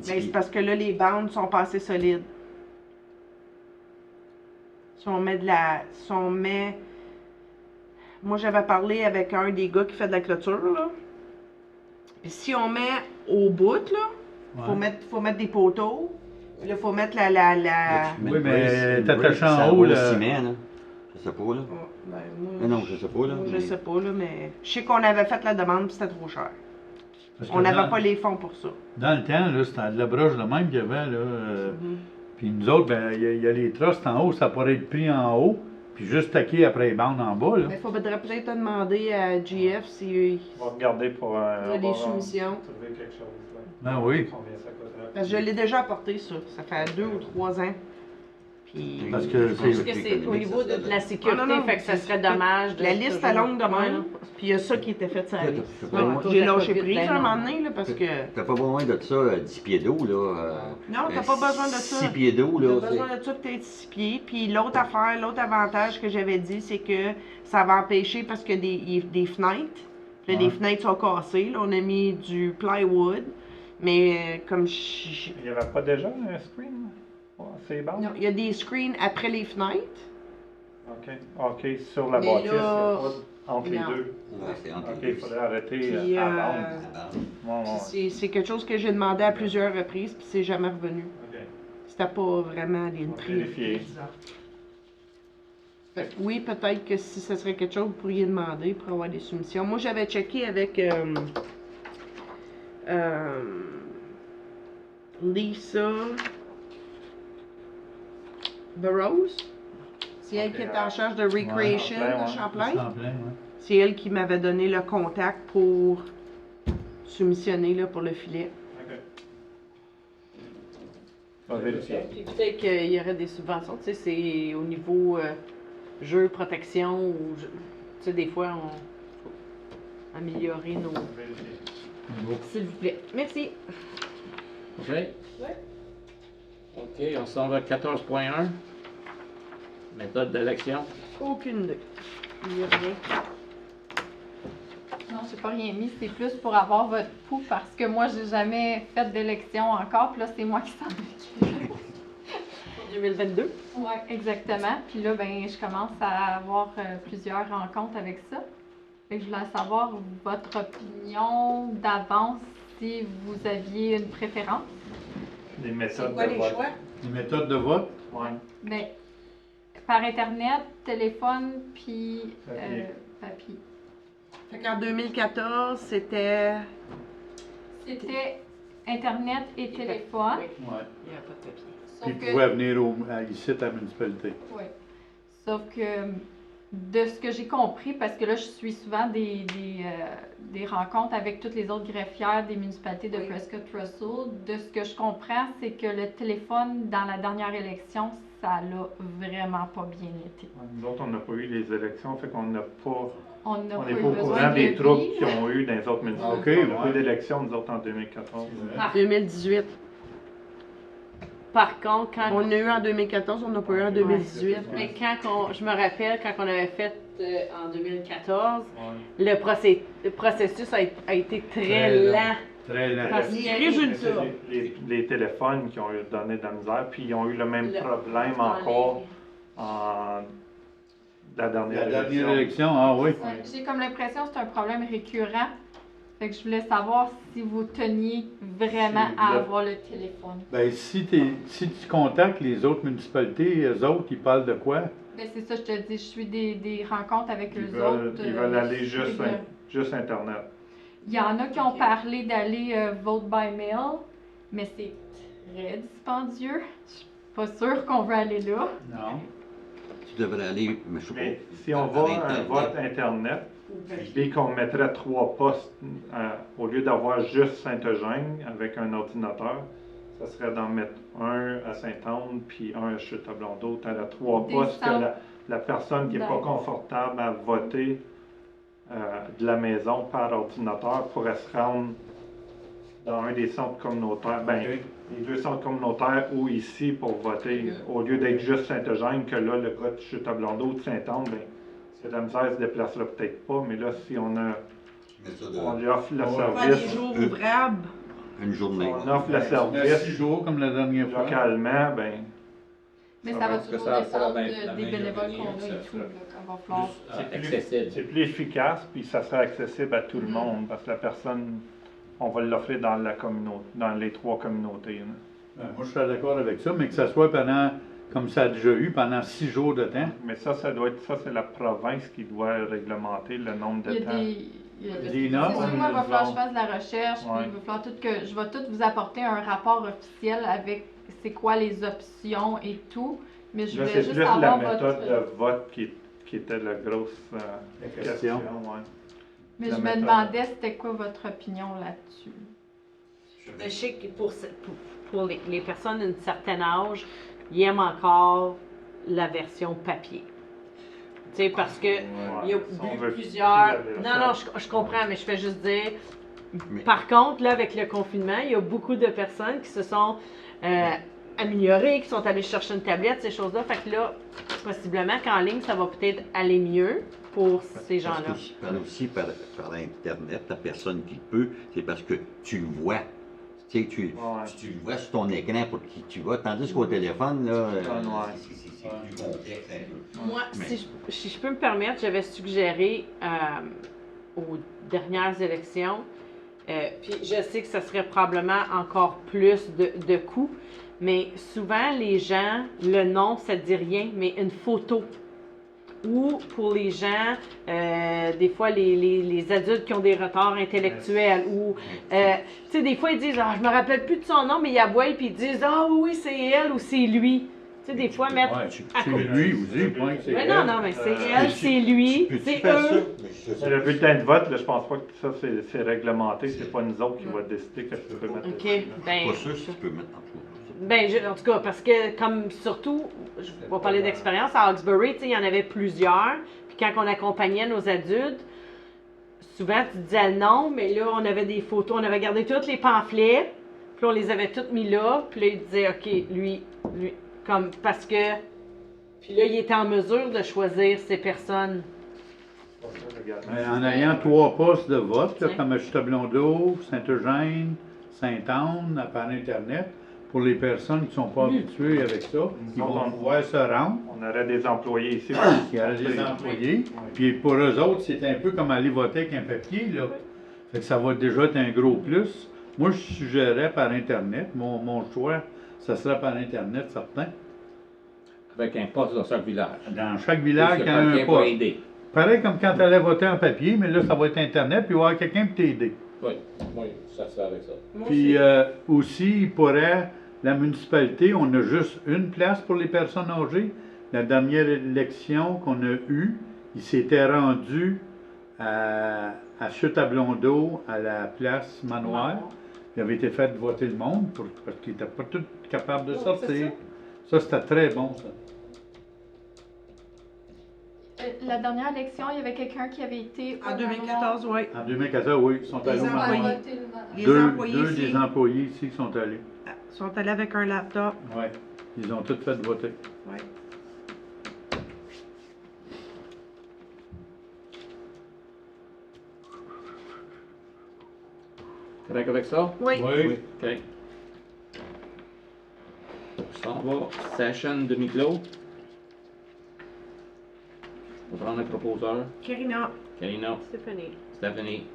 Ben, c'est parce que là, les bandes sont pas assez solides. Si on met de la. Si on met. Moi, j'avais parlé avec un des gars qui fait de la clôture, là. Puis si on met au bout, là, faut mettre des poteaux. Puis là, faut mettre la... Oui, mais t'attaches en haut, là. Ciment, là. Je sais pas, là. Ben, moi, Mais non, je sais pas, là. moi, je sais pas, là, mais je sais qu'on avait fait la demande puis c'était trop cher. Parce que On n'avait pas les fonds pour ça. Dans le temps, là, c'était de la broche de même qu'il y avait, là. Puis nous autres, ben, il y a les trusses en haut, ça pourrait être pris en haut, puis juste taqué après les bandes en bas, là. Il faudrait peut-être demander à GF si On va regarder pour un. il y a des soumissions. Trouver quelque chose, là. Ben oui. Combien ça coûterait. Parce que je l'ai déjà apporté, ça. Ça fait 2 ou 3 ans. Puis... Parce que Je pense que c'est au niveau de la sécurité, Ah, non, non, fait que ça serait dommage de... La liste est longue de Ouais, même. là. Puis il y a ça qui était fait sur la liste. Ouais, Ouais, ouais. j'ai lâché prise Ben à un non. moment donné, là, parce que... T'as pas besoin de ça, 10 pieds d'eau, là. Non, t'as pas besoin de ça. 6 pieds d'eau, là. T'as besoin de ça peut-être 6 pieds. Puis l'autre affaire, l'autre avantage que j'avais dit, c'est que ça va empêcher parce que des fenêtres. Là, les fenêtres sont cassées. Là, on a mis du plywood. Mais comme Il n'y avait pas déjà un screen? Ouais, c'est bon? non, il y a des screens après les fenêtres. OK. OK, sur la Mais bâtisse, il n'y là- a pas entre les Non. deux. Ouais, c'est entre OK, les il deux. faudrait arrêter Puis, à vendre. Ouais, ouais. C'est quelque chose que j'ai demandé à plusieurs reprises, puis c'est jamais revenu. OK. C'était pas vraiment une On va vérifier. Fait que oui, peut-être que si ce serait quelque chose, vous pourriez demander pour avoir des soumissions. Moi, j'avais checké avec Lisa Burroughs. C'est elle Ok, qui est en charge de Recreation Champlain, à ouais. Champlain. Champlain, ouais. C'est elle qui m'avait donné le contact pour soumissionner là, pour le filet. OK. On va vérifier. Puis peut-être qu'il y aurait des subventions, tu sais, c'est au niveau jeu, protection, ou, tu sais, des fois, on améliorer nos... On va vérifier. S'il vous plaît. Merci. OK? OK, on s'en va à 14.1. Méthode d'élection. Aucune idée. Il y a rien. Non, j'ai pas rien mis, c'est plus pour avoir votre pouls parce que moi, j'ai jamais fait d'élection encore, puis là, c'est moi qui s'en occupe. Pour 2022. Oui, exactement. Puis là, ben, je commence à avoir plusieurs rencontres avec ça. Fait que je voulais savoir votre opinion d'avance, si vous aviez une préférence. Les méthodes C'est quoi de les vote. choix? Les méthodes de vote, Ouais. Ben, par Internet, téléphone, puis Papier. papier. Fait qu'en 2014, c'était... C'était Internet et téléphone. ouais. Il n'y a pas de papier. Puis Sauf ils que, pouvaient venir ici à la municipalité. ouais. Sauf que de ce que j'ai compris, parce que là, je suis souvent des rencontres avec toutes les autres greffières des municipalités de Oui. Prescott-Russell. De ce que je comprends, c'est que le téléphone, dans la dernière élection, ça l'a vraiment pas bien été. Ouais, nous autres, on n'a pas eu les élections, fait qu'on n'a pas. On n'a On pas n'est eu pas au besoin courant de des le troubles vivre. qu'ils ont eu dans les autres municipalités. Ok, on n'a ouais. pas eu d'élection, nous autres, en 2014. 2018. Par contre, quand On a eu en 2014, on n'a pas eu en 2018. mais je me rappelle, quand on avait fait en 2014, Ouais. le processus a été très Très long. lent. Très lent. Parce qu'il y a eu Mais c'est les téléphones qui ont eu donné de la misère, puis ils ont eu le même problème encore en la dernière La élection. dernière élection, ah oui. Ouais, j'ai comme l'impression que c'est un problème récurrent. Fait que je voulais savoir si vous teniez vraiment Si à vous- avoir le téléphone. Ben, si tu contactes les autres municipalités, eux autres, ils parlent de quoi? Ben, c'est ça, je te dis, je suis des rencontres avec Ils eux veulent, autres. ils veulent aller je suis- juste Internet. Il y en a qui ont parlé d'aller vote by mail, mais c'est très dispendieux. Je suis pas sûre qu'on veut aller là. Non. Tu devrais aller, mais je sais Mais pas. si on va à un vote Internet, je dis qu'on mettrait 3 postes, au lieu d'avoir juste Saint-Eugène avec un ordinateur, ça serait d'en mettre un à Saint-Anne puis un à Chute-à-Blondeau. Tu as 3 Des postes que centres la personne qui n'est pas d'aide. confortable à voter de la maison par ordinateur pourrait se rendre dans un des centres communautaires, ben, Ok. les 2 centres communautaires ou ici pour voter, au lieu d'être juste Saint-Eugène, que là, le gars de Chute-à-Blondeau ou de Saint-Anne, ben, s'il y a de la misère, il se déplacera peut-être pas, mais là, si on lui offre le Ouais. Faire des service, jours ouvrables. Une journée. On offre le Ben, 6 service jours comme la dernière fois. localement, ben, Mais Ça ça va va être que toujours ça dépendre sera la des bénévoles meilleure qu'on a année, et ça tout, sera là, quand va falloir. accessible. c'est plus efficace, puis ça sera accessible à tout le monde, parce que la personne, on va l'offrir dans la communauté, dans les 3 communautés. Là. Ben, moi, je serais d'accord avec ça, mais que ça soit pendant, comme ça a déjà eu, pendant 6 jours de temps. Mais ça doit être, ça, c'est la province qui doit réglementer le nombre de Il y a temps. des. il y a- Des C'est notes, sûr, moi, il va falloir que je fasse de la recherche, puis Ouais. il va falloir tout que. Je vais tout vous apporter un rapport officiel avec c'est quoi les options et tout. Mais je Là, vais c'est juste plus la avoir méthode votre. de vote qui était la grosse La question. question. Ouais. Mais la je me méthode. demandais c'était quoi votre opinion là-dessus. Je sais que pour les personnes d'un certain âge, ils aiment encore la version papier. Tu sais, parce que il y a Si on veut plusieurs. plus Non, non, je comprends, mais je fais juste dire. Mais- Par contre, là, avec le confinement, il y a beaucoup de personnes qui se sont améliorées, qui sont allées chercher une tablette, ces choses-là. Fait que là, possiblement qu'en ligne, ça va peut-être aller mieux pour ces gens-là. Parce aussi par Internet, la personne qui peut, c'est parce que tu le vois. Tu sais, tu le vois sur ton écran pour qui tu vas, tandis qu'au téléphone, là, c'est plus complexe un peu. Moi, Mais- si je peux me permettre, j'avais suggéré aux dernières élections, puis je sais que ça serait probablement encore plus de coûts, mais souvent les gens, le nom, ça ne dit rien, mais une photo. Ou pour les gens, des fois les adultes qui ont des retards intellectuels, ou, tu sais, des fois ils disent, ah, je me rappelle plus de son nom, mais il y a Boyle, puis ils disent, ah oui, c'est elle ou c'est lui. Tu sais, des fois, mettre. Ouais, à c'est côté. lui aussi, point, c'est Mais elle. non, non, mais c'est elle, tu- c'est lui, Peux-tu c'est faire ça? eux. Mais le bulletin de vote, là, je pense pas que ça c'est réglementé, c'est pas nous autres qui va décider que tu peux mettre OK, dessus, là. ben, Pas sûr si tu peux mettre en tout. en tout cas, parce que comme surtout, je vais parler d'expérience, à Hawkesbury, tu sais, il y en avait plusieurs, puis quand on accompagnait nos adultes, souvent tu disais le nom, mais là, on avait des photos, on avait gardé tous les pamphlets, puis on les avait tous mis là, puis là, ils disaient, OK, lui, comme, parce que, puis là, il était en mesure de choisir ces personnes. C'est pas ça, également. En ayant 3 postes de vote, là, Ouais. comme à Châteaublondeau, Saint-Eugène, Sainte-Anne, par Internet, pour les personnes qui ne sont pas habituées avec ça, ils vont pouvoir se rendre. On aurait des employés ici. Il y a des employés. Puis pour eux autres, c'est un peu comme aller voter avec un papier, là. Fait que ça va déjà être un gros plus. Moi, je suggérais par Internet. Mon choix, ça serait par Internet, certain. Avec un poste dans chaque village. Dans chaque village, il y a un quelqu'un pour poste. aider. Pareil comme quand tu allais voter en papier, mais là, ça va être Internet, puis il va y avoir quelqu'un pour t'aider. Oui, ça se fait avec ça. Puis aussi, il pourrait, la municipalité, on a juste une place pour les personnes âgées. La dernière élection qu'on a eue, il s'était rendu à Chute à Blondeau, à la place Manoir. Il avait été fait voter le monde parce qu'ils n'étaient pas tous capables de sortir. Ça, c'était très bon, ça. La dernière élection, il y avait quelqu'un qui avait été. En 2014, oui. En 2014, oui, ils sont allés au employés. Manoir. Les Deux employés ici des employés ici qui sont allés. sont allés avec un laptop. Oui, ils ont tous fait voter. Ouais. Correct avec ça? Oui. OK. Ça va. Session demi-clos. On va prendre un proposeur. Karina. Karina, Stéphanie. Stephanie.